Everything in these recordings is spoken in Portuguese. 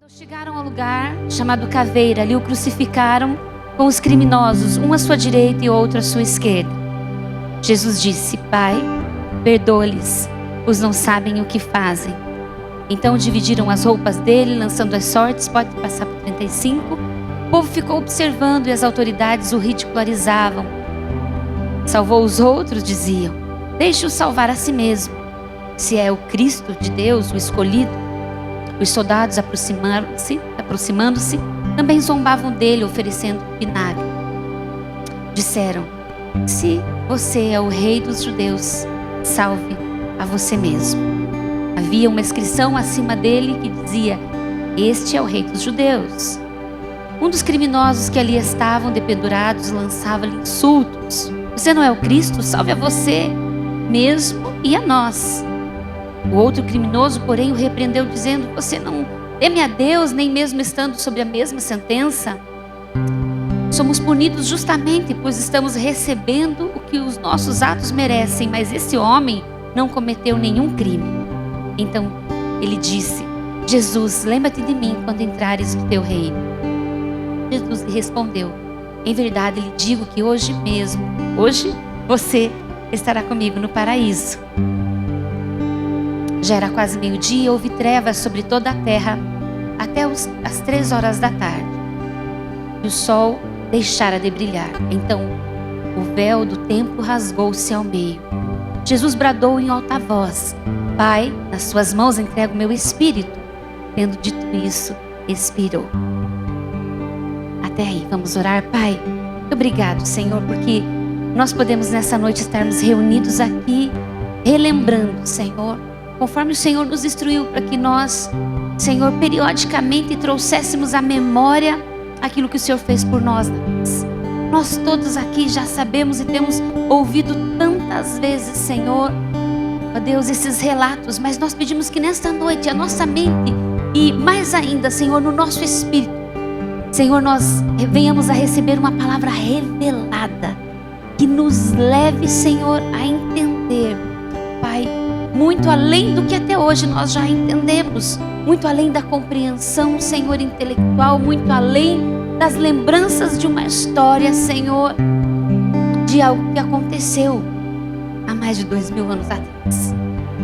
Chegaram ao lugar chamado Caveira, ali o crucificaram com os criminosos, um à sua direita e outro à sua esquerda. Jesus disse: Pai, perdoa-lhes, pois não sabem o que fazem. Então dividiram as roupas dele, lançando as sortes. Pode passar para 35. O povo ficou observando e as autoridades o ridicularizavam. Salvou os outros, diziam. Deixe-o salvar a si mesmo. Se é o Cristo de Deus, o escolhido. Os soldados aproximando-se, também zombavam dele, oferecendo vinagre. Disseram: se você é o rei dos judeus, salve a você mesmo. Havia uma inscrição acima dele que dizia: este é o rei dos judeus. Um dos criminosos que ali estavam dependurados lançava-lhe insultos: você não é o Cristo? Salve a você mesmo e a nós. O outro criminoso, porém, o repreendeu, dizendo: você não teme a Deus, nem mesmo estando sob a mesma sentença? Somos punidos justamente, pois estamos recebendo o que os nossos atos merecem, mas esse homem não cometeu nenhum crime. Então ele disse: Jesus, lembra-te de mim quando entrares no teu reino. Jesus lhe respondeu: em verdade lhe digo que hoje mesmo, hoje, você estará comigo no paraíso. Já era quase meio-dia, houve trevas sobre toda a terra até as 3 horas da tarde. E o sol deixara de brilhar. Então o véu do templo rasgou-se ao meio. Jesus bradou em alta voz: Pai, nas suas mãos entrego o meu espírito. Tendo dito isso, expirou. Até aí, vamos orar. Pai, muito obrigado, Senhor, porque nós podemos nessa noite estarmos reunidos aqui, relembrando, Senhor, conforme o Senhor nos instruiu, para que nós, Senhor, periodicamente trouxéssemos à memória aquilo que o Senhor fez por nós. Nós todos aqui já sabemos e temos ouvido tantas vezes, Senhor, ó Deus, esses relatos, mas nós pedimos que nesta noite a nossa mente e mais ainda, Senhor, no nosso espírito, Senhor, nós venhamos a receber uma palavra revelada que nos leve, Senhor, a entender, Pai, muito além do que até hoje nós já entendemos, muito além da compreensão, Senhor, intelectual, muito além das lembranças de uma história, Senhor, de algo que aconteceu há mais de 2000 anos atrás.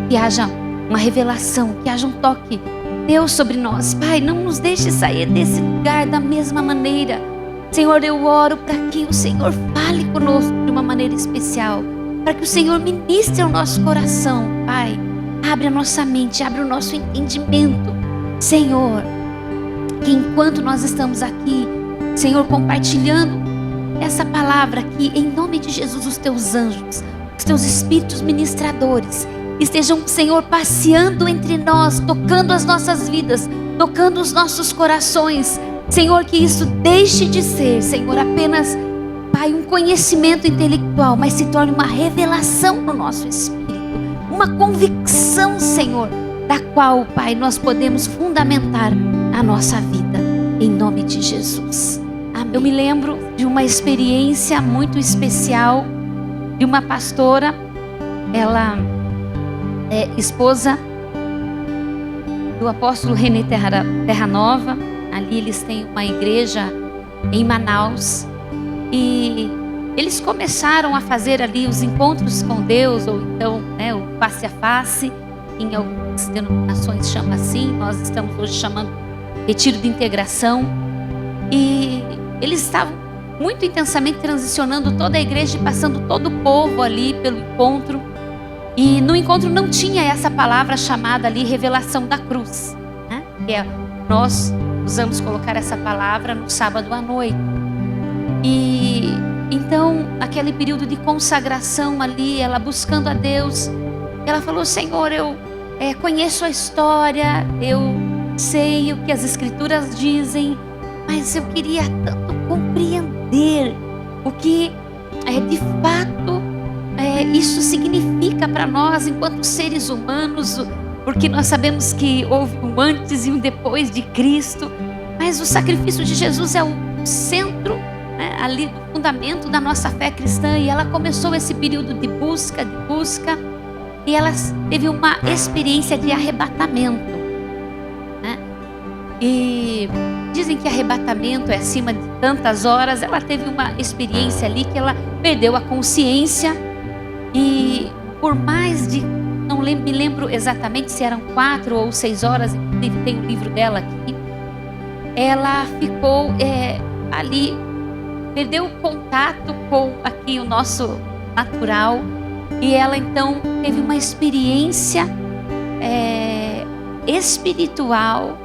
Que haja uma revelação, que haja um toque, Deus, sobre nós. Pai, não nos deixe sair desse lugar da mesma maneira. Senhor, eu oro para que o Senhor fale conosco de uma maneira especial, para que o Senhor ministre ao nosso coração. Pai, abre a nossa mente, abre o nosso entendimento, Senhor, que enquanto nós estamos aqui, Senhor, compartilhando essa palavra aqui, em nome de Jesus, os teus anjos, os teus espíritos ministradores estejam, Senhor, passeando entre nós, tocando as nossas vidas, tocando os nossos corações. Senhor, que isso deixe de ser, Senhor, apenas, Pai, um conhecimento intelectual, mas se torne uma revelação no nosso espírito, uma convicção, Senhor, da qual, Pai, nós podemos fundamentar a nossa vida, em nome de Jesus. Amém. Eu me lembro de uma experiência muito especial de uma pastora. Ela é esposa do apóstolo René Terra Nova. Ali eles têm uma igreja em Manaus. E eles começaram a fazer ali os encontros com Deus, ou então, né, o face a face, em algumas denominações chama assim, nós estamos hoje chamando retiro de integração. E eles estavam muito intensamente transicionando toda a igreja e passando todo o povo ali pelo encontro. E no encontro não tinha essa palavra chamada ali revelação da cruz, né? Que nós usamos colocar essa palavra no sábado à noite. E então, aquele período de consagração ali, ela buscando a Deus, ela falou: Senhor, eu conheço a história, eu sei o que as escrituras dizem, mas eu queria tanto compreender o que de fato isso significa para nós enquanto seres humanos, porque nós sabemos que houve um antes e um depois de Cristo, mas o sacrifício de Jesus é o centro, né, ali do fundamento da nossa fé cristã. E ela começou esse período de busca, e ela teve uma experiência de arrebatamento, né? E dizem que arrebatamento é acima de tantas horas. Ela teve uma experiência ali que ela perdeu a consciência. E por mais de, me lembro exatamente se eram 4 ou 6 horas, inclusive tem o livro dela aqui. Ela ficou ali, perdeu o contato com aqui o nosso natural. E ela então teve uma experiência espiritual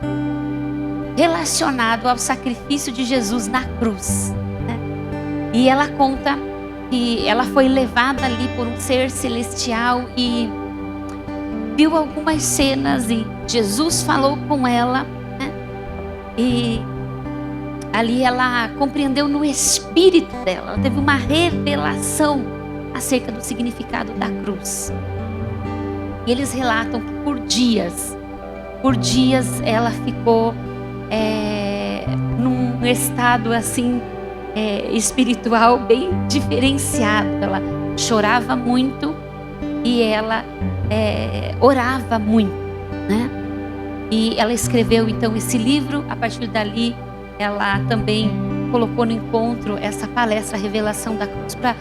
relacionado ao sacrifício de Jesus na cruz, né? E ela conta que ela foi levada ali por um ser celestial e viu algumas cenas e Jesus falou com ela, né? E ali ela compreendeu no espírito dela, ela teve uma revelação acerca do significado da cruz. E eles relatam que por dias ela ficou num estado assim espiritual bem diferenciado. Ela chorava muito e ela orava muito, né? E ela escreveu então esse livro. A partir dali ela também colocou no encontro essa palestra Revelação da Cruz para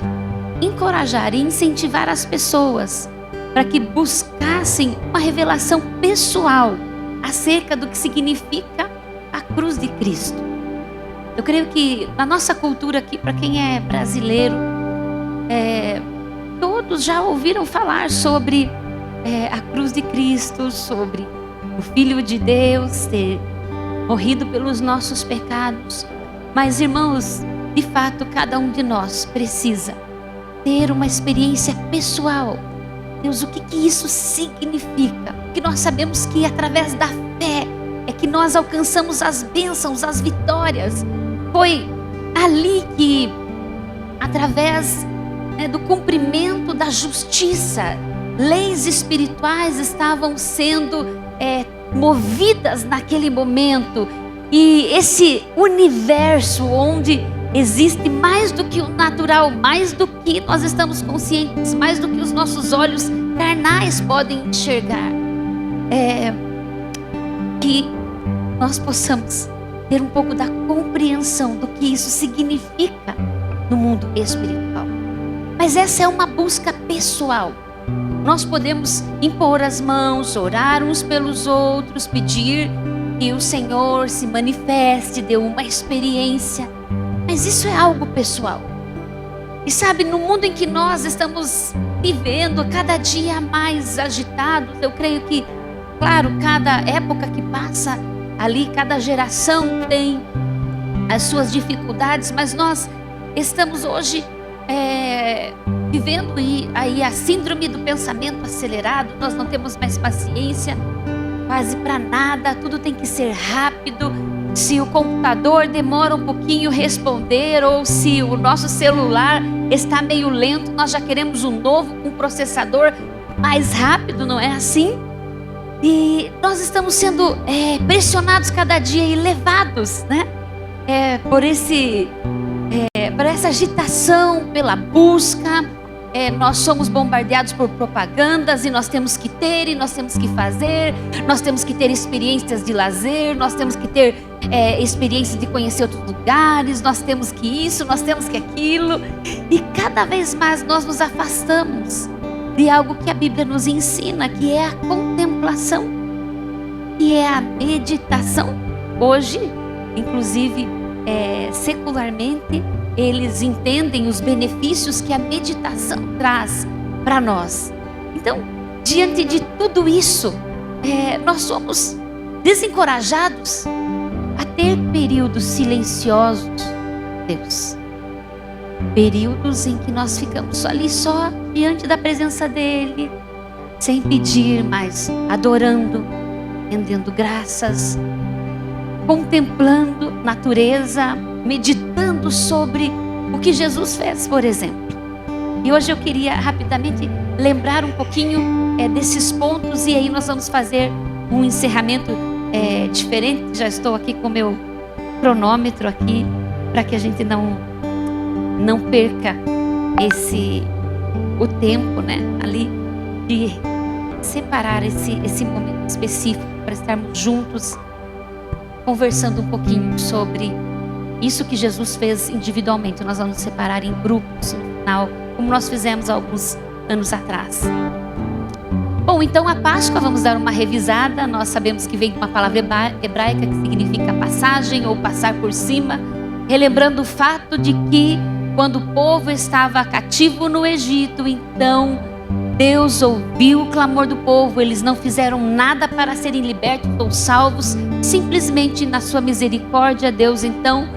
encorajar e incentivar as pessoas para que buscassem uma revelação pessoal acerca do que significa a cruz de Cristo. Eu creio que na nossa cultura aqui, para quem é brasileiro, todos já ouviram falar sobre a cruz de Cristo, sobre o Filho de Deus ter morrido pelos nossos pecados. Mas, irmãos, de fato, cada um de nós precisa ter uma experiência pessoal. Deus, o que isso significa? Porque nós sabemos que através da fé é que nós alcançamos as bênçãos, as vitórias. Foi ali que, através do cumprimento da justiça, leis espirituais estavam sendo movidas naquele momento. E esse universo onde existe mais do que o natural, mais do que nós estamos conscientes, mais do que os nossos olhos carnais podem enxergar, que nós possamos ter um pouco da compreensão do que isso significa no mundo espiritual. Mas essa é uma busca pessoal. Nós podemos impor as mãos, orar uns pelos outros, pedir que o Senhor se manifeste, dê uma experiência. Mas isso é algo pessoal. E sabe, no mundo em que nós estamos vivendo, cada dia mais agitados, eu creio que, claro, cada época que passa ali, cada geração tem as suas dificuldades, mas nós estamos hoje vivendo aí a síndrome do pensamento acelerado. Nós não temos mais paciência quase para nada, tudo tem que ser rápido. Se o computador demora um pouquinho responder, ou se o nosso celular está meio lento, nós já queremos um novo com processador mais rápido, não é assim? E nós estamos sendo pressionados cada dia e levados, né? Por essa agitação, pela busca. Nós somos bombardeados por propagandas e nós temos que ter, e nós temos que fazer, nós temos que ter experiências de lazer, nós temos que ter experiências de conhecer outros lugares, nós temos que isso, nós temos que aquilo. E cada vez mais nós nos afastamos de algo que a Bíblia nos ensina, que é a contemplação, que é a meditação. Hoje, inclusive, secularmente, eles entendem os benefícios que a meditação traz para nós. Então, diante de tudo isso, nós somos desencorajados a ter períodos silenciosos, Deus. Períodos em que nós ficamos ali só diante da presença dEle, sem pedir, mas adorando, rendendo graças, contemplando natureza, meditando sobre o que Jesus fez, por exemplo. E hoje eu queria rapidamente lembrar um pouquinho desses pontos, e aí nós vamos fazer um encerramento diferente. Já estou aqui com o meu cronômetro aqui, para que a gente não perca o tempo, né, ali, de separar esse momento específico para estarmos juntos conversando um pouquinho sobre isso que Jesus fez individualmente. Nós vamos separar em grupos no final, como nós fizemos há alguns anos atrás. Bom, então a Páscoa, vamos dar uma revisada. Nós sabemos que vem de uma palavra hebraica que significa passagem ou passar por cima, relembrando o fato de que quando o povo estava cativo no Egito, então Deus ouviu o clamor do povo. Eles não fizeram nada para serem libertos ou salvos, simplesmente na sua misericórdia Deus então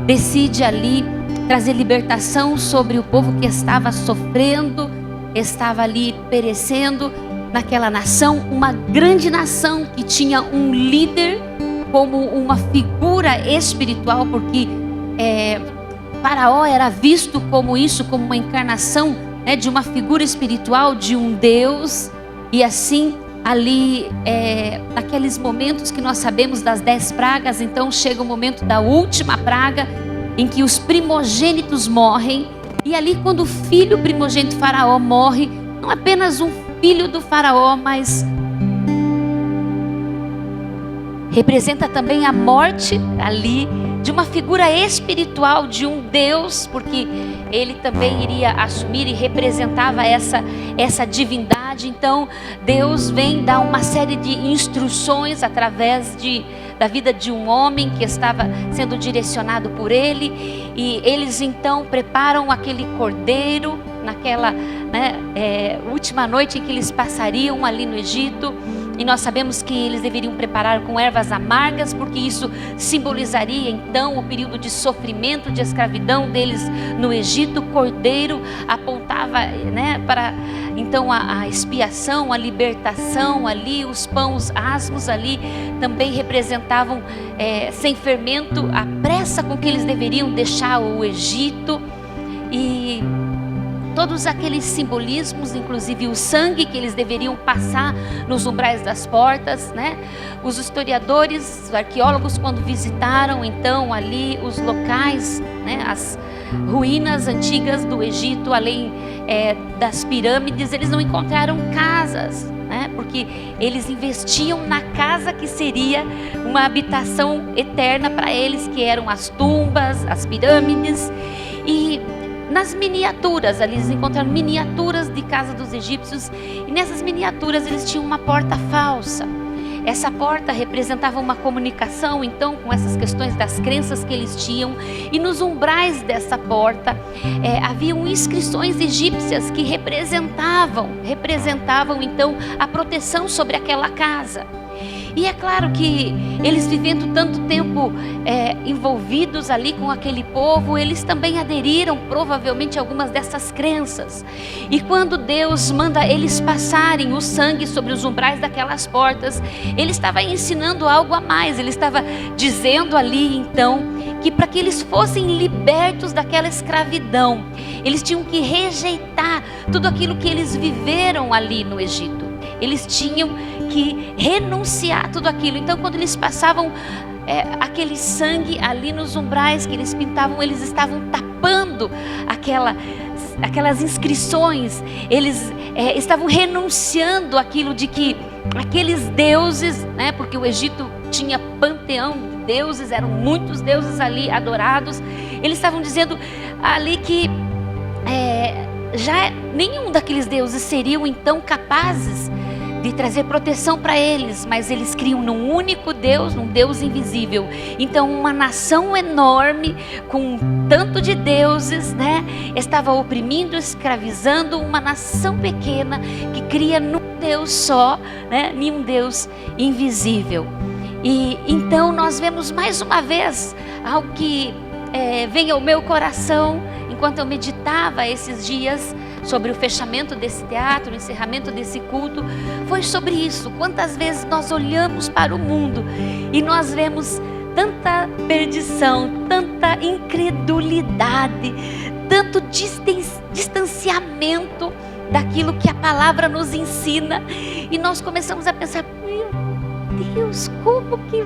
decide ali trazer libertação sobre o povo que estava sofrendo, estava ali perecendo naquela nação, uma grande nação que tinha um líder como uma figura espiritual, porque Faraó era visto como isso, como uma encarnação, né, de uma figura espiritual, de um Deus. E assim, ali, naqueles momentos que nós sabemos das 10 pragas, então chega o momento da última praga, em que os primogênitos morrem. E ali, quando o filho primogênito Faraó morre, não apenas um filho do Faraó, mas representa também a morte ali de uma figura espiritual, de um Deus, porque ele também iria assumir e representava essa divindade. Então Deus vem dar uma série de instruções através da vida de um homem que estava sendo direcionado por ele, e eles então preparam aquele cordeiro naquela última noite em que eles passariam ali no Egito. E nós sabemos que eles deveriam preparar com ervas amargas, porque isso simbolizaria então o período de sofrimento, de escravidão deles no Egito. O cordeiro apontava, para então a expiação, a libertação ali. Os pães asmos ali também representavam sem fermento a pressa com que eles deveriam deixar o Egito. E todos aqueles simbolismos, inclusive o sangue que eles deveriam passar nos umbrais das portas, Os historiadores, os arqueólogos, quando visitaram então ali os locais, as ruínas antigas do Egito, além das pirâmides, eles não encontraram casas, porque eles investiam na casa que seria uma habitação eterna para eles, que eram as tumbas, as pirâmides. E nas miniaturas, ali eles encontraram miniaturas de casa dos egípcios, e nessas miniaturas eles tinham uma porta falsa. Essa porta representava uma comunicação então com essas questões das crenças que eles tinham, e nos umbrais dessa porta haviam inscrições egípcias que representavam então a proteção sobre aquela casa. E é claro que eles, vivendo tanto tempo envolvidos ali com aquele povo, eles também aderiram provavelmente a algumas dessas crenças. E quando Deus manda eles passarem o sangue sobre os umbrais daquelas portas, Ele estava ensinando algo a mais. Ele estava dizendo ali então que para que eles fossem libertos daquela escravidão, eles tinham que rejeitar tudo aquilo que eles viveram ali no Egito. Eles tinham que renunciar tudo aquilo. Então, quando eles passavam aquele sangue ali nos umbrais que eles pintavam, eles estavam tapando aquelas inscrições. Eles estavam renunciando aquilo de que aqueles deuses, porque o Egito tinha panteão de deuses, eram muitos deuses ali adorados. Eles estavam dizendo ali que já nenhum daqueles deuses seriam então capazes de trazer proteção para eles, mas eles criam num único Deus, num Deus invisível. Então uma nação enorme, com tanto de deuses, estava oprimindo, escravizando uma nação pequena que cria num Deus só, nenhum Deus invisível. E então nós vemos mais uma vez algo que vem ao meu coração enquanto eu meditava esses dias sobre o fechamento desse teatro, o encerramento desse culto. Foi sobre isso. Quantas vezes nós olhamos para o mundo e nós vemos tanta perdição, tanta incredulidade, tanto distanciamento daquilo que a palavra nos ensina, e nós começamos a pensar: meu Deus, como que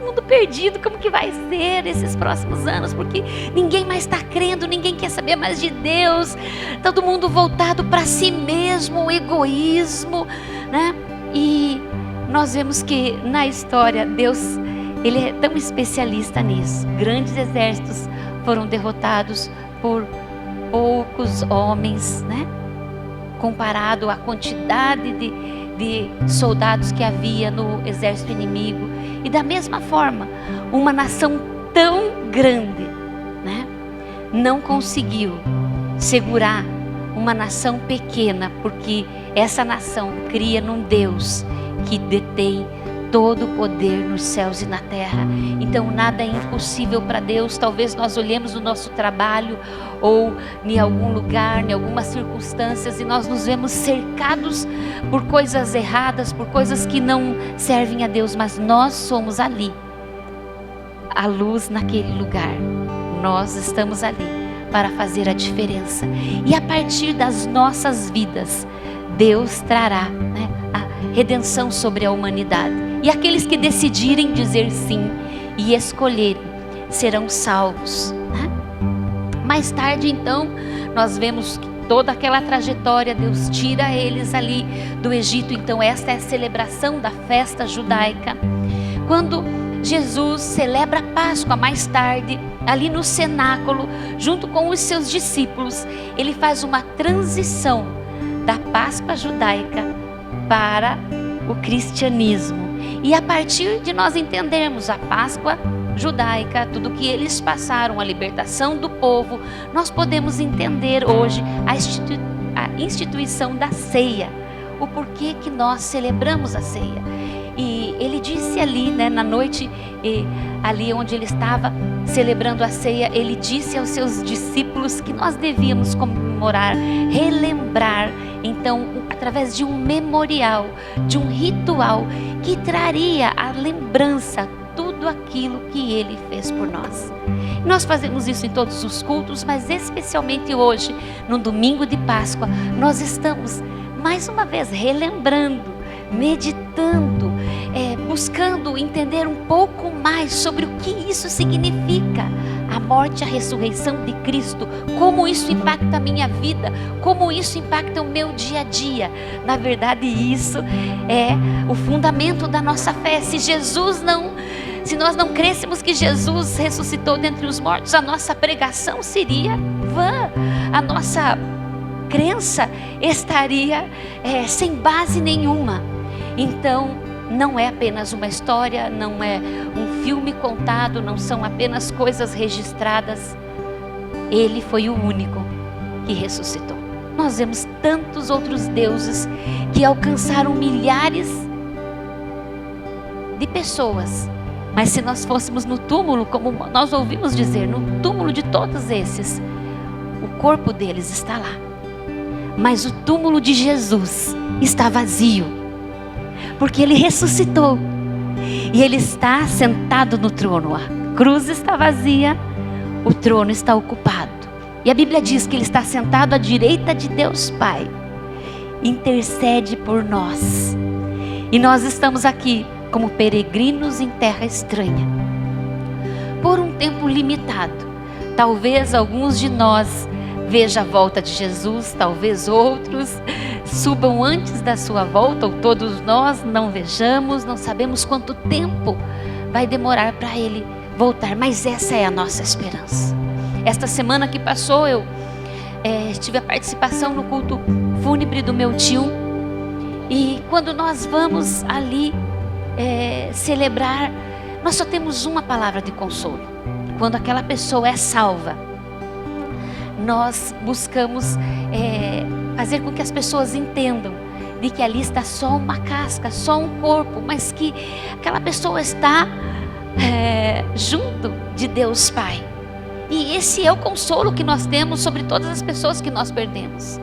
mundo perdido, como que vai ser esses próximos anos? Porque ninguém mais está crendo, ninguém quer saber mais de Deus, todo mundo voltado para si mesmo, o egoísmo, E nós vemos que na história Deus, Ele é tão especialista nisso. Grandes exércitos foram derrotados por poucos homens, né? Comparado à quantidade de soldados que havia no exército inimigo. E da mesma forma, uma nação tão grande, né, não conseguiu segurar uma nação pequena, porque essa nação cria num Deus que detém todo o poder nos céus e na terra. Então nada é impossível para Deus. Talvez nós olhemos no nosso trabalho ou em algum lugar, em algumas circunstâncias, e nós nos vemos cercados por coisas erradas, por coisas que não servem a Deus, mas nós somos ali, a luz naquele lugar. Nós estamos ali para fazer a diferença. E a partir das nossas vidas, Deus trará, né, a redenção sobre a humanidade. E aqueles que decidirem dizer sim e escolherem serão salvos, né? Mais tarde, então, nós vemos que toda aquela trajetória, Deus tira eles ali do Egito. Então esta é a celebração da festa judaica. Quando Jesus celebra a Páscoa mais tarde, ali no cenáculo, junto com os seus discípulos, ele faz uma transição da Páscoa judaica para o cristianismo. E a partir de nós entendermos a Páscoa judaica, tudo que eles passaram, a libertação do povo, nós podemos entender hoje a instituição da ceia, o porquê que nós celebramos a ceia. E ele disse ali, né, na noite, ali onde ele estava celebrando a ceia, ele disse aos seus discípulos que nós devíamos comemorar, relembrar, então, através de um memorial, de um ritual que traria a lembrança, tudo aquilo que ele fez por nós. Nós fazemos isso em todos os cultos, mas especialmente hoje, no domingo de Páscoa, nós estamos mais uma vez relembrando, meditando, buscando entender um pouco mais sobre o que isso significa, a morte e a ressurreição de Cristo, como isso impacta a minha vida, como isso impacta o meu dia a dia. Na verdade, isso é o fundamento da nossa fé. Se nós não crêssemos que Jesus ressuscitou dentre os mortos, a nossa pregação seria vã, a nossa crença estaria sem base nenhuma. Então, não é apenas uma história, não é um filme contado, não são apenas coisas registradas. Ele foi o único que ressuscitou. Nós vemos tantos outros deuses que alcançaram milhares de pessoas. Mas se nós fôssemos no túmulo, como nós ouvimos dizer, no túmulo de todos esses, o corpo deles está lá. Mas o túmulo de Jesus está vazio, porque ele ressuscitou e ele está sentado no trono. A cruz está vazia, o trono está ocupado. E a Bíblia diz que ele está sentado à direita de Deus Pai, intercede por nós. E nós estamos aqui como peregrinos em terra estranha, por um tempo limitado. Talvez alguns de nós vejam a volta de Jesus, talvez outros subam antes da sua volta, ou todos nós não vejamos, não sabemos quanto tempo vai demorar para ele voltar, mas essa é a nossa esperança. Esta semana que passou, eu tive a participação no culto fúnebre do meu tio, e quando nós vamos ali celebrar, nós só temos uma palavra de consolo. Quando aquela pessoa é salva, nós buscamos fazer com que as pessoas entendam de que ali está só uma casca, só um corpo, mas que aquela pessoa está junto de Deus Pai. E esse é o consolo que nós temos sobre todas as pessoas que nós perdemos.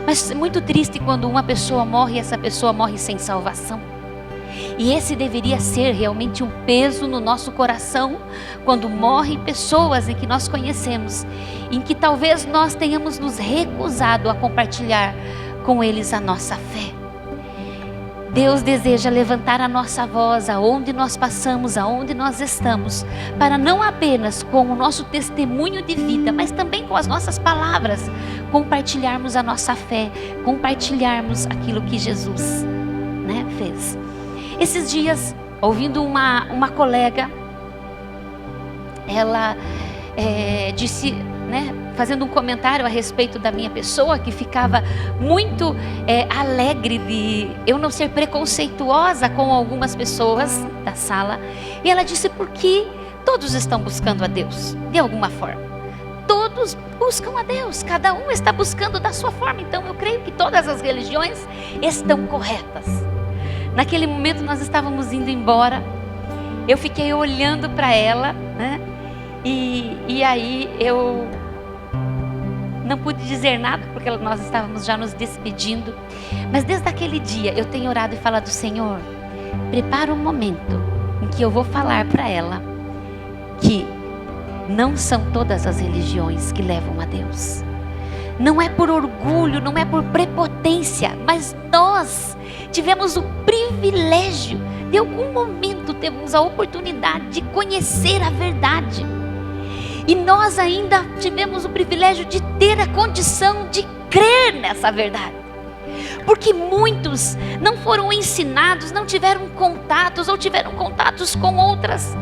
Mas é muito triste quando uma pessoa morre e essa pessoa morre sem salvação. E esse deveria ser realmente um peso no nosso coração quando morrem pessoas em que nós conhecemos, em que talvez nós tenhamos nos recusado a compartilhar com eles a nossa fé. Deus deseja levantar a nossa voz aonde nós passamos, aonde nós estamos, para não apenas com o nosso testemunho de vida, mas também com as nossas palavras, compartilharmos a nossa fé, compartilharmos aquilo que Jesus, fez. Esses dias, ouvindo uma colega ela disse, né, fazendo um comentário a respeito da minha pessoa, que ficava muito alegre de eu não ser preconceituosa com algumas pessoas da sala. E ela disse, porque todos estão buscando a Deus, de alguma forma. Todos buscam a Deus, cada um está buscando da sua forma. Então eu creio que todas as religiões estão corretas. Naquele momento nós estávamos indo embora, eu fiquei olhando para ela, né? E aí eu não pude dizer nada, porque nós estávamos já nos despedindo. Mas desde aquele dia eu tenho orado e falado, Senhor, prepara um momento em que eu vou falar para ela que não são todas as religiões que levam a Deus. Não é por orgulho, não é por prepotência, mas nós tivemos o privilégio, de algum momento temos a oportunidade de conhecer a verdade. E nós ainda tivemos o privilégio de ter a condição de crer nessa verdade. Porque muitos não foram ensinados, não tiveram contatos ou tiveram contatos com outras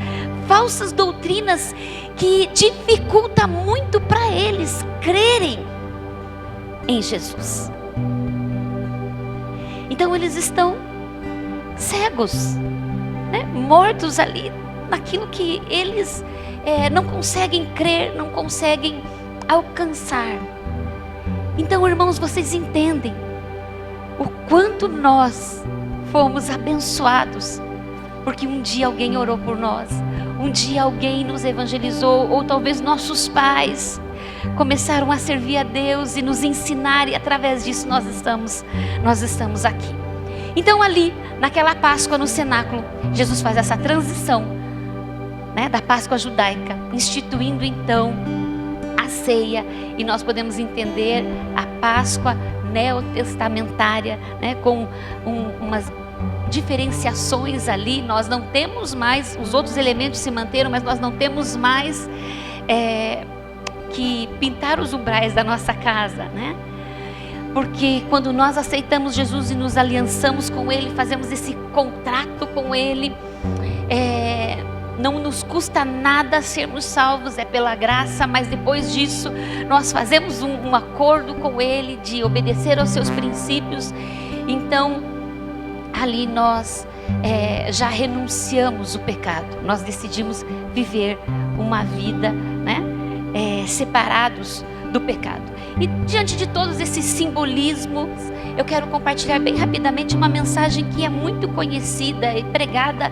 falsas doutrinas que dificulta muito para eles crerem em Jesus. Então eles estão cegos, né? Mortos ali naquilo que eles não conseguem crer, não conseguem alcançar. Então, irmãos, vocês entendem o quanto nós fomos abençoados, porque um dia alguém orou por nós, um dia alguém nos evangelizou, ou talvez nossos pais começaram a servir a Deus e nos ensinar, e através disso nós estamos aqui. Então ali, naquela Páscoa no cenáculo, Jesus faz essa transição, né, da Páscoa judaica, instituindo então a ceia, e nós podemos entender a Páscoa neotestamentária, né, com umas diferenciações ali. Nós não temos mais, os outros elementos se manteram, mas nós não temos mais que pintar os umbrais da nossa casa, né? Porque quando nós aceitamos Jesus e nos aliançamos com Ele, fazemos esse contrato com Ele, não nos custa nada sermos salvos, é pela graça, mas depois disso nós fazemos um acordo com Ele de obedecer aos seus princípios. Então ali nós já renunciamos o pecado, nós decidimos viver uma vida, né, separados do pecado. E diante de todos esses simbolismos, eu quero compartilhar bem rapidamente uma mensagem que é muito conhecida e pregada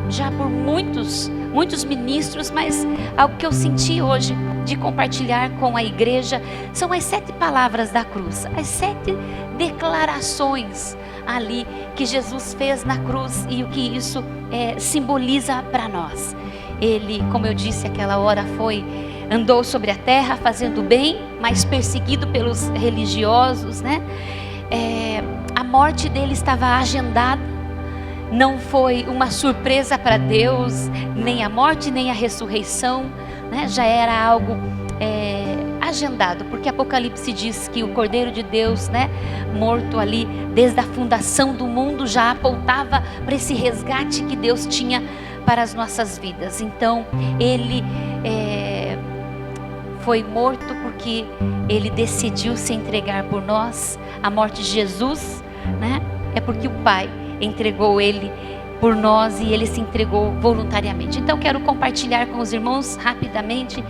já por muitos ministros, mas algo que eu senti hoje de compartilhar com a igreja são as 7 palavras da cruz, as 7 declarações ali que Jesus fez na cruz e o que isso simboliza para nós. Ele, como eu disse aquela hora, andou sobre a terra fazendo bem, mas perseguido pelos religiosos, né? A morte dele estava agendada, não foi uma surpresa para Deus, nem a morte nem a ressurreição, né? Já era algo agendado, porque Apocalipse diz que o Cordeiro de Deus, né, morto ali desde a fundação do mundo, já apontava para esse resgate que Deus tinha para as nossas vidas. Então ele foi morto porque ele decidiu se entregar por nós. A morte de Jesus, né, é porque o Pai entregou ele por nós e ele se entregou voluntariamente. Então quero compartilhar com os irmãos rapidamente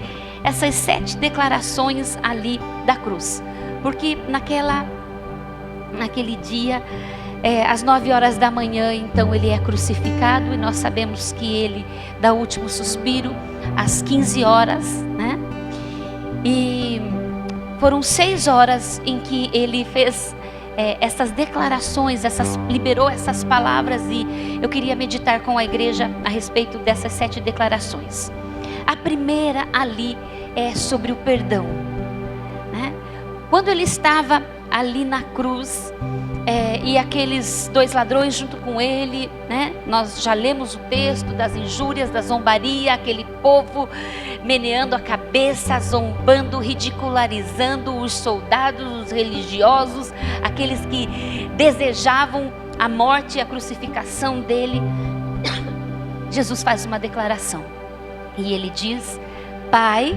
essas 7 declarações ali da cruz, porque naquele dia, às 9 horas da manhã, então ele é crucificado, e nós sabemos que ele dá o último suspiro às 15 horas, né? E foram 6 horas em que ele fez essas declarações, liberou essas palavras, e eu queria meditar com a igreja a respeito dessas 7 declarações. A primeira ali é sobre o perdão, né? Quando ele estava ali na cruz, e aqueles 2 ladrões junto com ele, né? Nós já lemos o texto das injúrias, da zombaria, aquele povo meneando a cabeça, zombando, ridicularizando os soldados, os religiosos, aqueles que desejavam a morte e a crucificação dele. Jesus faz uma declaração. E ele diz: Pai,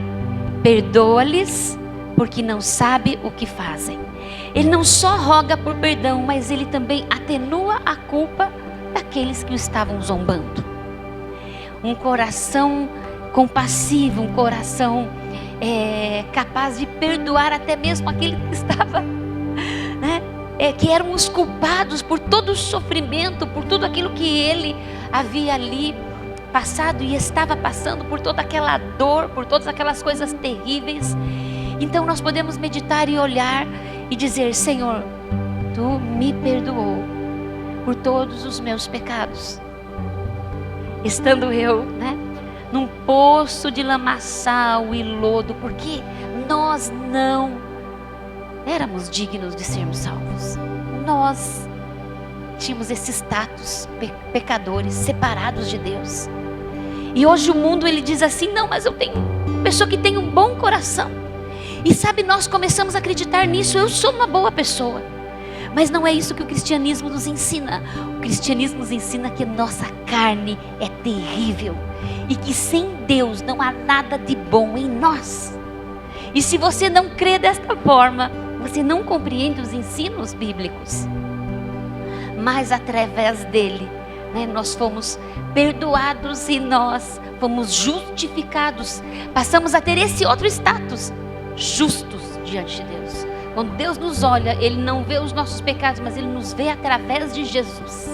perdoa-lhes, porque não sabe o que fazem. Ele não só roga por perdão, mas ele também atenua a culpa daqueles que o estavam zombando. Um coração compassivo, um coração capaz de perdoar até mesmo aquele que estava, né, que eram os culpados por todo o sofrimento, por tudo aquilo que ele havia ali passado e estava passando, por toda aquela dor, por todas aquelas coisas terríveis. Então nós podemos meditar e olhar e dizer: Senhor, Tu me perdoou por todos os meus pecados. Estando eu, né, num poço de lamaçal e lodo, porque nós não éramos dignos de sermos salvos. Nós tínhamos esse status, pecadores, separados de Deus. E hoje o mundo, ele diz assim: não, mas eu tenho uma pessoa que tem um bom coração. E sabe, nós começamos a acreditar nisso. Eu sou uma boa pessoa. Mas não é isso que o cristianismo nos ensina. O cristianismo nos ensina que nossa carne é terrível e que sem Deus não há nada de bom em nós. E se você não crê desta forma, você não compreende os ensinos bíblicos. Mas através dele, né, nós fomos perdoados e nós fomos justificados. Passamos a ter esse outro status, justos diante de Deus. Quando Deus nos olha, Ele não vê os nossos pecados, mas Ele nos vê através de Jesus.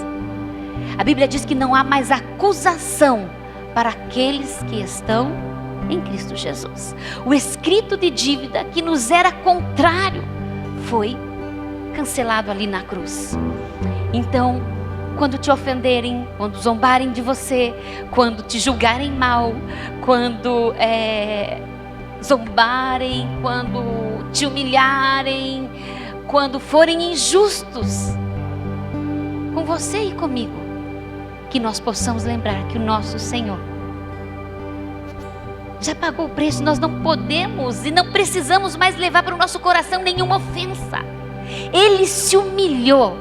A Bíblia diz que não há mais acusação para aqueles que estão em Cristo Jesus. O escrito de dívida que nos era contrário foi cancelado ali na cruz. Então, quando te ofenderem, quando zombarem de você, quando te julgarem mal, quando zombarem, quando te humilharem, quando forem injustos com você e comigo, que nós possamos lembrar que o nosso Senhor já pagou o preço. Nós não podemos e não precisamos mais levar para o nosso coração nenhuma ofensa. Ele se humilhou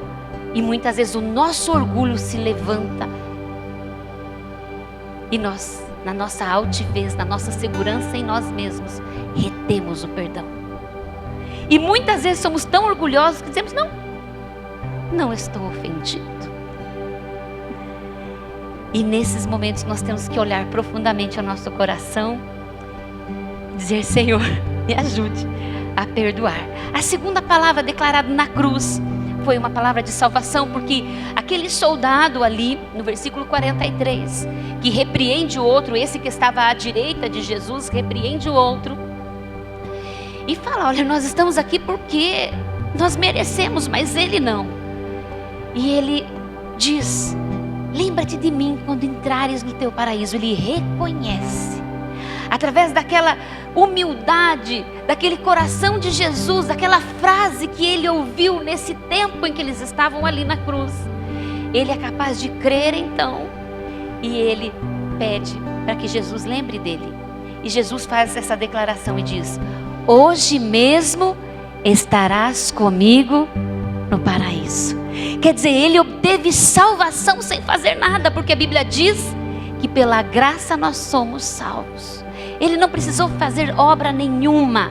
e muitas vezes o nosso orgulho se levanta e nós, na nossa altivez, na nossa segurança em nós mesmos, retemos o perdão. E muitas vezes somos tão orgulhosos que dizemos: não estou ofendido. E nesses momentos nós temos que olhar profundamente ao nosso coração e dizer: Senhor, me ajude a perdoar. A segunda palavra declarada na cruz foi uma palavra de salvação, porque aquele soldado ali, no versículo 43, que repreende o outro, esse que estava à direita de Jesus, repreende o outro, e fala: olha, nós estamos aqui porque nós merecemos, mas ele não. E ele diz: lembra-te de mim quando entrares no teu paraíso. Ele reconhece, através daquela humildade, daquele coração de Jesus, daquela frase que ele ouviu nesse tempo em que eles estavam ali na cruz. Ele é capaz de crer então, e ele pede para que Jesus lembre dele. E Jesus faz essa declaração e diz: hoje mesmo estarás comigo no paraíso. Quer dizer, ele obteve salvação sem fazer nada, porque a Bíblia diz que pela graça nós somos salvos. Ele não precisou fazer obra nenhuma.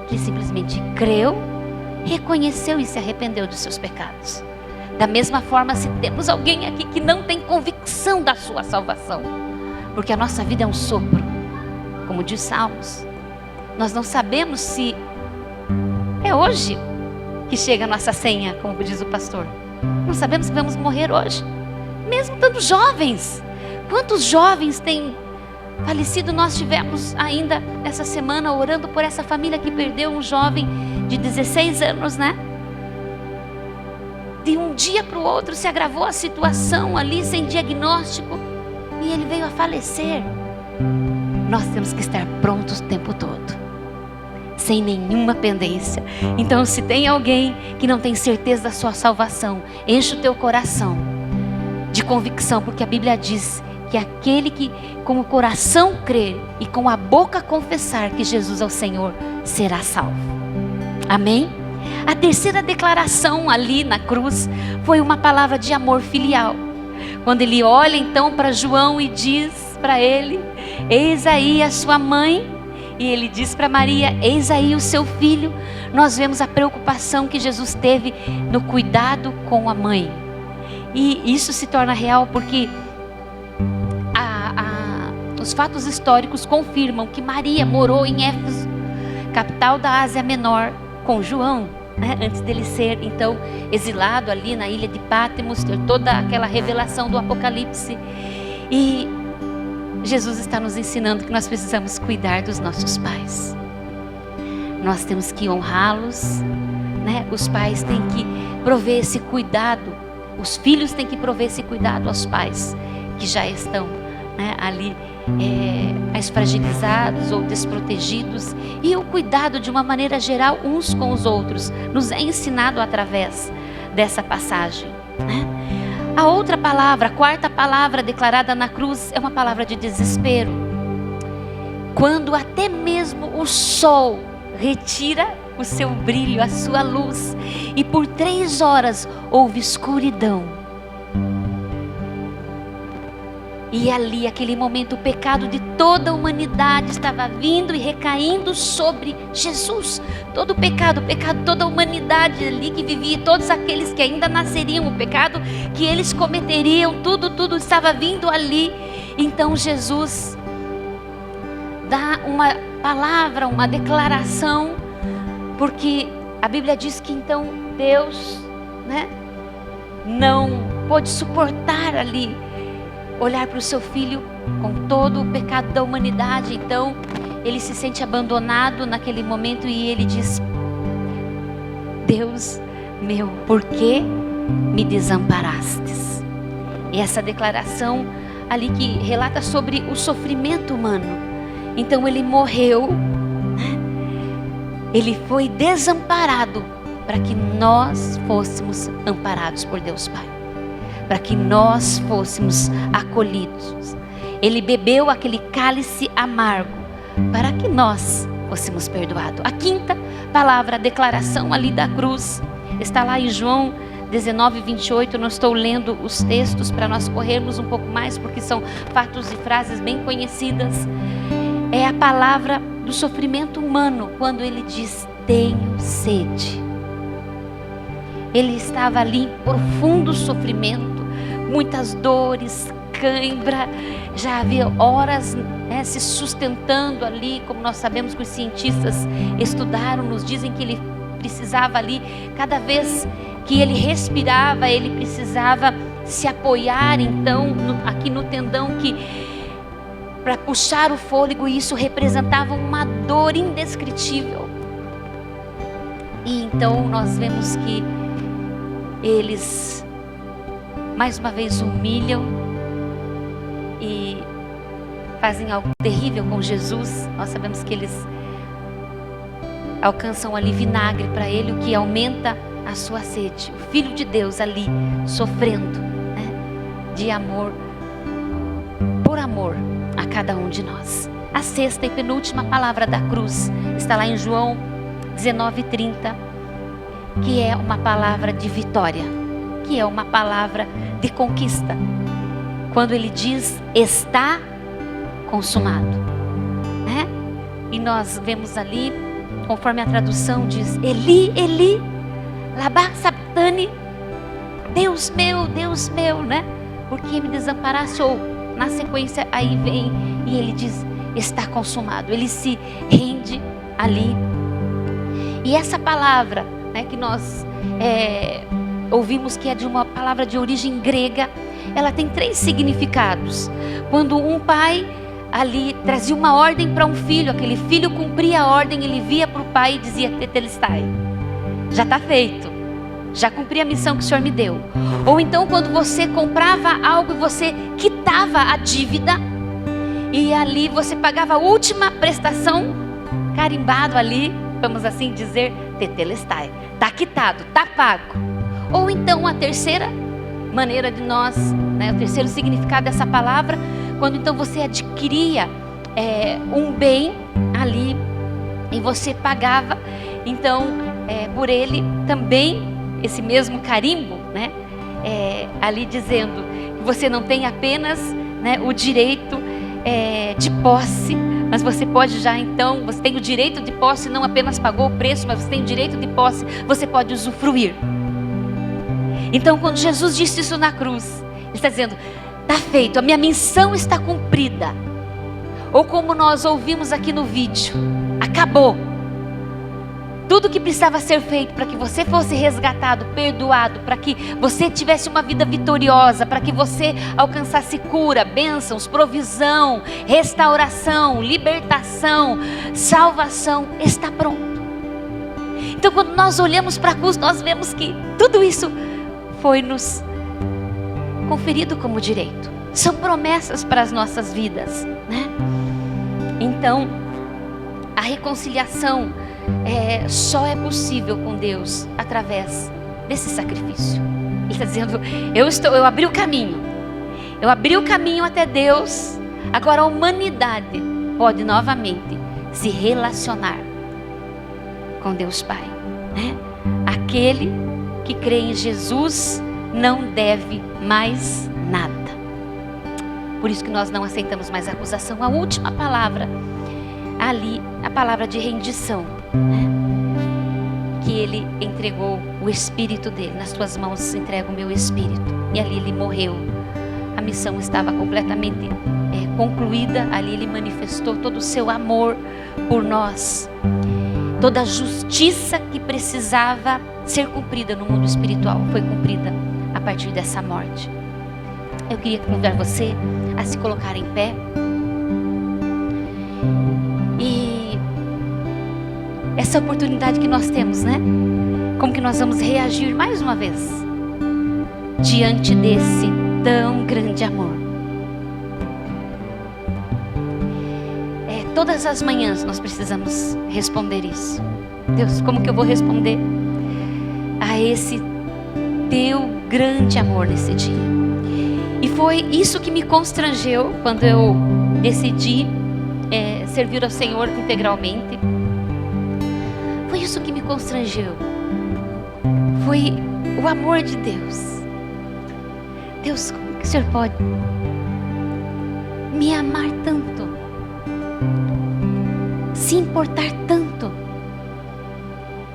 Ele simplesmente creu, reconheceu e se arrependeu dos seus pecados. Da mesma forma, se temos alguém aqui que não tem convicção da sua salvação, porque a nossa vida é um sopro, como diz Salmos, nós não sabemos se é hoje que chega a nossa senha, como diz o pastor. Não sabemos se vamos morrer hoje, mesmo estando jovens. Quantos jovens têm falecido? Nós tivemos ainda essa semana orando por essa família que perdeu um jovem de 16 anos, né? De um dia para o outro se agravou a situação ali, sem diagnóstico, e ele veio a falecer. Nós temos que estar prontos o tempo todo, sem nenhuma pendência. Então, se tem alguém que não tem certeza da sua salvação, enche o teu coração de convicção, porque a Bíblia diz que aquele que com o coração crer e com a boca confessar que Jesus é o Senhor, será salvo. Amém? A terceira declaração ali na cruz foi uma palavra de amor filial. Quando ele olha então para João e diz para ele: eis aí a sua mãe. E ele diz para Maria: eis aí o seu filho. Nós vemos a preocupação que Jesus teve no cuidado com a mãe. E isso se torna real porque os fatos históricos confirmam que Maria morou em Éfeso, capital da Ásia Menor, com João, né? Antes dele ser então exilado ali na ilha de Pátimos, ter toda aquela revelação do Apocalipse. E Jesus está nos ensinando que nós precisamos cuidar dos nossos pais. Nós temos que honrá-los, né? Os pais têm que prover esse cuidado, os filhos têm que prover esse cuidado aos pais que já estão, né, ali mais fragilizados ou desprotegidos. E o cuidado de uma maneira geral uns com os outros nos é ensinado através dessa passagem, né? A outra palavra, a quarta palavra declarada na cruz, é uma palavra de desespero. Quando até mesmo o sol retira o seu brilho, a sua luz, e por 3 horas houve escuridão. E ali, aquele momento, o pecado de toda a humanidade estava vindo e recaindo sobre Jesus. Todo o pecado de toda a humanidade ali que vivia, todos aqueles que ainda nasceriam, o pecado que eles cometeriam, tudo estava vindo ali. Então Jesus dá uma palavra, uma declaração, porque a Bíblia diz que então Deus, né, não pôde suportar ali olhar para o seu filho com todo o pecado da humanidade. Então ele se sente abandonado naquele momento e ele diz: Deus meu, por que me desamparastes? E essa declaração ali que relata sobre o sofrimento humano. Então ele morreu, né? Ele foi desamparado para que nós fôssemos amparados por Deus Pai, para que nós fôssemos acolhidos. Ele bebeu aquele cálice amargo para que nós fôssemos perdoados. A quinta palavra, a declaração ali da cruz, está lá em João 19, 28. Eu não estou lendo os textos para nós corrermos um pouco mais, porque são fatos e frases bem conhecidas. É a palavra do sofrimento humano, quando ele diz: tenho sede. Ele estava ali em profundo sofrimento, muitas dores, cãibra, já havia horas, né, se sustentando ali, como nós sabemos que os cientistas estudaram, nos dizem que ele precisava ali, cada vez que ele respirava, ele precisava se apoiar então aqui no tendão, que para puxar o fôlego, e isso representava uma dor indescritível. E então nós vemos que eles mais uma vez humilham e fazem algo terrível com Jesus. Nós sabemos que eles alcançam ali vinagre para ele, o que aumenta a sua sede. O Filho de Deus ali sofrendo, né, de amor, por amor a cada um de nós. A sexta e penúltima palavra da cruz está lá em João 19:30, que é uma palavra de vitória, que é uma palavra de conquista. Quando ele diz: está consumado, né? E nós vemos ali, conforme a tradução diz: Eli, Eli, lama sabachthani, Deus meu, né? Por que me desamparaste? Ou na sequência aí vem e ele diz: está consumado. Ele se rende ali. E essa palavra, né, que nós ouvimos que é de uma palavra de origem grega, ela tem 3 significados. Quando um pai ali trazia uma ordem para um filho, aquele filho cumpria a ordem, ele via para o pai e dizia: tetelestai, já está feito, já cumpri a missão que o Senhor me deu. Ou então quando você comprava algo e você quitava a dívida, e ali você pagava a última prestação, carimbado ali, vamos assim dizer, tetelestai, está quitado, está pago. Ou então a terceira maneira de nós, né, o terceiro significado dessa palavra, quando então você adquiria um bem ali e você pagava então por ele também esse mesmo carimbo, né, ali dizendo Você não tem apenas, né, o direito de posse, mas você pode já então, você tem o direito de posse, não apenas pagou o preço, mas você tem o direito de posse, você pode usufruir. Então quando Jesus disse isso na cruz, Ele está dizendo, está feito, a minha missão está cumprida. Ou como nós ouvimos aqui no vídeo, acabou. Tudo que precisava ser feito para que você fosse resgatado, perdoado, para que você tivesse uma vida vitoriosa, para que você alcançasse cura, bênçãos, provisão, restauração, libertação, salvação, está pronto. Então quando nós olhamos para a cruz, nós vemos que tudo isso foi nos conferido como direito. São promessas para as nossas vidas, né? Então, a reconciliação só é possível com Deus através desse sacrifício. Ele está dizendo, eu abri o caminho. Eu abri o caminho até Deus. Agora a humanidade pode novamente se relacionar com Deus Pai, né? Aquele que crê em Jesus não deve mais nada. Por isso que nós não aceitamos mais acusação. A última palavra ali, a palavra de rendição, né? Que Ele entregou o Espírito dele. Nas tuas mãos entrego o meu Espírito. E ali Ele morreu. A missão estava completamente concluída. Ali Ele manifestou todo o seu amor por nós. Toda a justiça que precisava ser cumprida no mundo espiritual foi cumprida a partir dessa morte. Eu queria convidar você a se colocar em pé. E essa oportunidade que nós temos, né? Como que nós vamos reagir mais uma vez diante desse tão grande amor? Todas as manhãs nós precisamos responder isso. Deus, como que eu vou responder a esse teu grande amor nesse dia? E foi isso que me constrangeu quando eu decidi servir ao Senhor integralmente. Foi isso que me constrangeu. Foi o amor de Deus. Deus, como que o Senhor pode me amar tanto? Se importar tanto?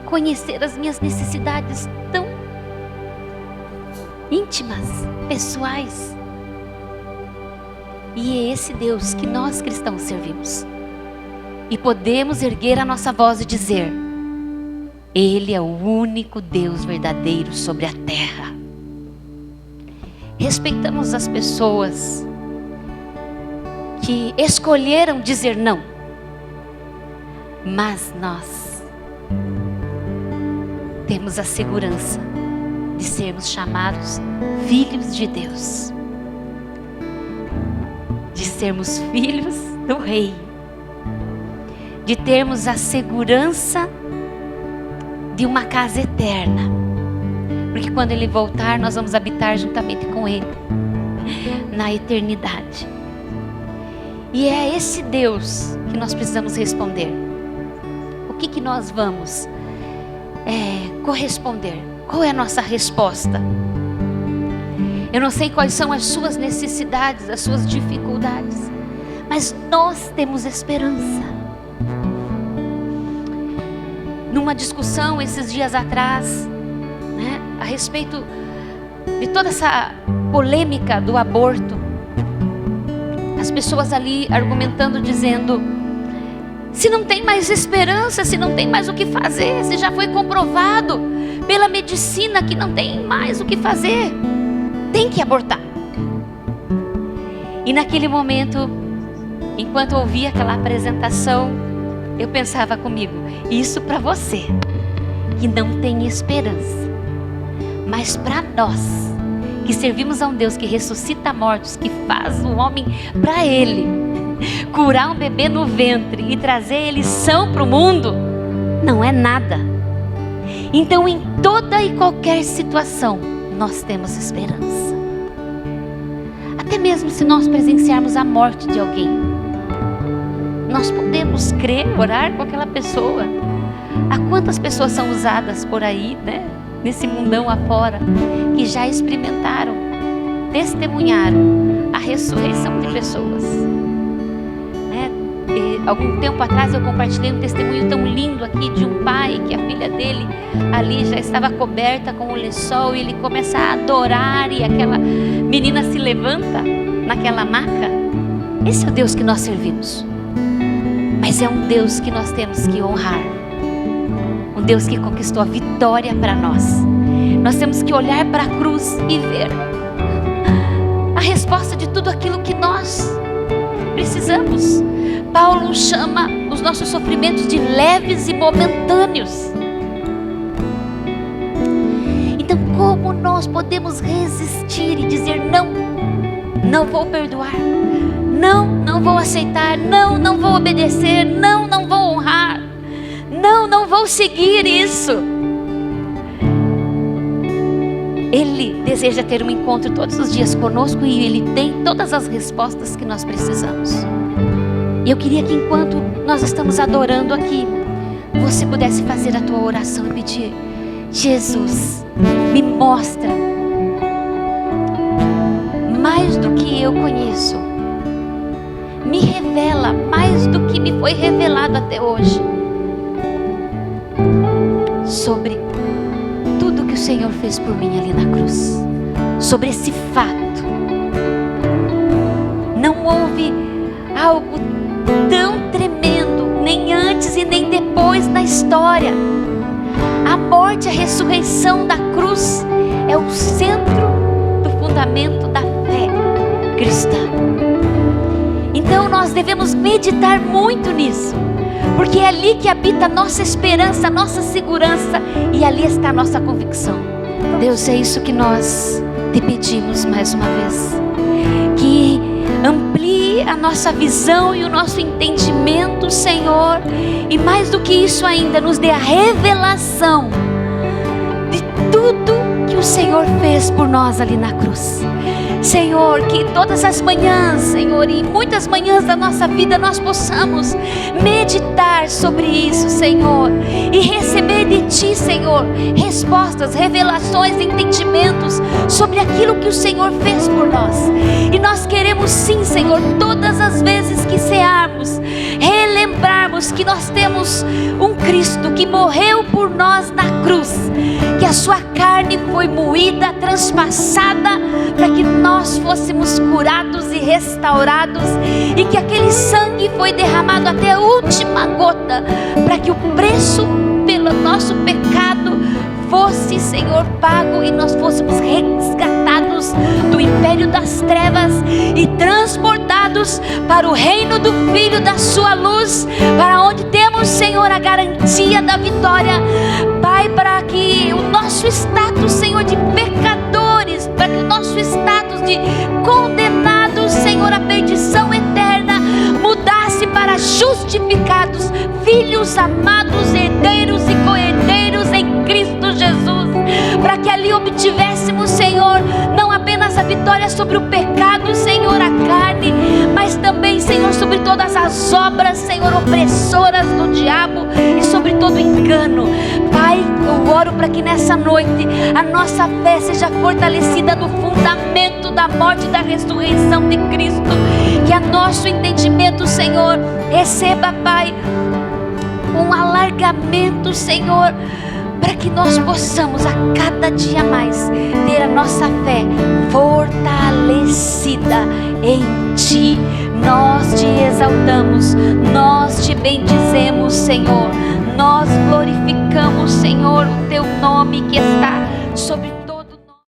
Conhecer as minhas necessidades tão íntimas, pessoais. E é esse Deus que nós cristãos servimos. E podemos erguer a nossa voz e dizer: Ele é o único Deus verdadeiro sobre a terra. Respeitamos as pessoas que escolheram dizer não. Mas nós temos a segurança de sermos chamados filhos de Deus, de sermos filhos do Rei, de termos a segurança de uma casa eterna, porque quando Ele voltar, nós vamos habitar juntamente com Ele na eternidade. E é a esse Deus que nós precisamos responder. O que nós vamos corresponder? Qual é a nossa resposta? Eu não sei quais são as suas necessidades, as suas dificuldades, mas nós temos esperança. Numa discussão esses dias atrás, né, a respeito de toda essa polêmica do aborto, as pessoas ali argumentando, dizendo: se não tem mais esperança, se não tem mais o que fazer, se já foi comprovado pela medicina que não tem mais o que fazer, tem que abortar. E naquele momento, enquanto eu ouvia aquela apresentação, eu pensava comigo: isso para você que não tem esperança, mas para nós que servimos a um Deus que ressuscita mortos, que faz o homem para Ele, curar um bebê no ventre e trazer ele são para o mundo, não é nada. Então em toda e qualquer situação nós temos esperança. Até mesmo se nós presenciarmos a morte de alguém, nós podemos crer, orar com aquela pessoa. Há quantas pessoas são usadas por aí, né, nesse mundão afora, que já experimentaram testemunharam a ressurreição de pessoas. Algum tempo atrás eu compartilhei um testemunho tão lindo aqui de um pai que a filha dele ali já estava coberta com o lençol e ele começa a adorar e aquela menina se levanta naquela maca. Esse é o Deus que nós servimos, mas é um Deus que nós temos que honrar, um Deus que conquistou a vitória para nós. Nós temos que olhar para a cruz e ver a resposta de tudo aquilo que nós precisamos. Paulo chama os nossos sofrimentos de leves e momentâneos. Então, como nós podemos resistir e dizer não, não vou perdoar, não vou aceitar, não vou obedecer, não vou honrar, não vou seguir isso? Ele deseja ter um encontro todos os dias conosco e Ele tem todas as respostas que nós precisamos. E eu queria que enquanto nós estamos adorando aqui, você pudesse fazer a tua oração e pedir: Jesus, me mostra mais do que eu conheço, me revela mais do que me foi revelado até hoje, sobre tudo que o Senhor fez por mim ali na cruz, sobre esse fato. Não houve algo tão tremendo, nem antes e nem depois na história. A morte, a ressurreição da cruz é o centro do fundamento da fé cristã. Então nós devemos meditar muito nisso, porque é ali que habita a nossa esperança, a nossa segurança, e ali está a nossa convicção. Deus, é isso que nós te pedimos mais uma vez, que amplie a nossa visão e o nosso entendimento, Senhor, e mais do que isso ainda, nos dê a revelação de tudo que o Senhor fez por nós ali na cruz. Senhor, que todas as manhãs, Senhor, e muitas manhãs da nossa vida nós possamos meditar sobre isso, Senhor, e receber de Ti, Senhor, respostas, revelações, entendimentos sobre aquilo que o Senhor fez por nós. E nós queremos sim, Senhor, todas as vezes que cearmos, relembrarmos que nós temos um Cristo que morreu por nós na cruz, que a sua carne foi moída, transpassada, para que nós fôssemos curados e restaurados, e que aquele sangue foi derramado até a última gota, para que o preço pelo nosso pecado fosse, Senhor, pago, e nós fôssemos resgatados do império das trevas e transportados para o reino do Filho da sua luz, para onde temos, Senhor, a garantia da vitória. Pai, para que o nosso status, Senhor, de pecadores, para que o nosso status de condenados, Senhor, à perdição eterna, mudasse para justificados, filhos amados, herdeiros e co-herdeiros em Cristo Jesus, para que ali obtivéssemos, Senhor, não apenas a vitória sobre o pecado, Senhor, a carne, mas também, Senhor, sobre todas as obras, Senhor, opressoras do diabo e sobre todo engano. Pai, eu oro para que nessa noite a nossa fé seja fortalecida no fundamento da morte e da ressurreição de Cristo, que a nosso entendimento, Senhor, receba, Pai, um alargamento, Senhor, para que nós possamos a cada dia mais ter a nossa fé fortalecida em Ti. Nós Te exaltamos, nós Te bendizemos, Senhor, nós glorificamos, Senhor, o Teu nome que está sobre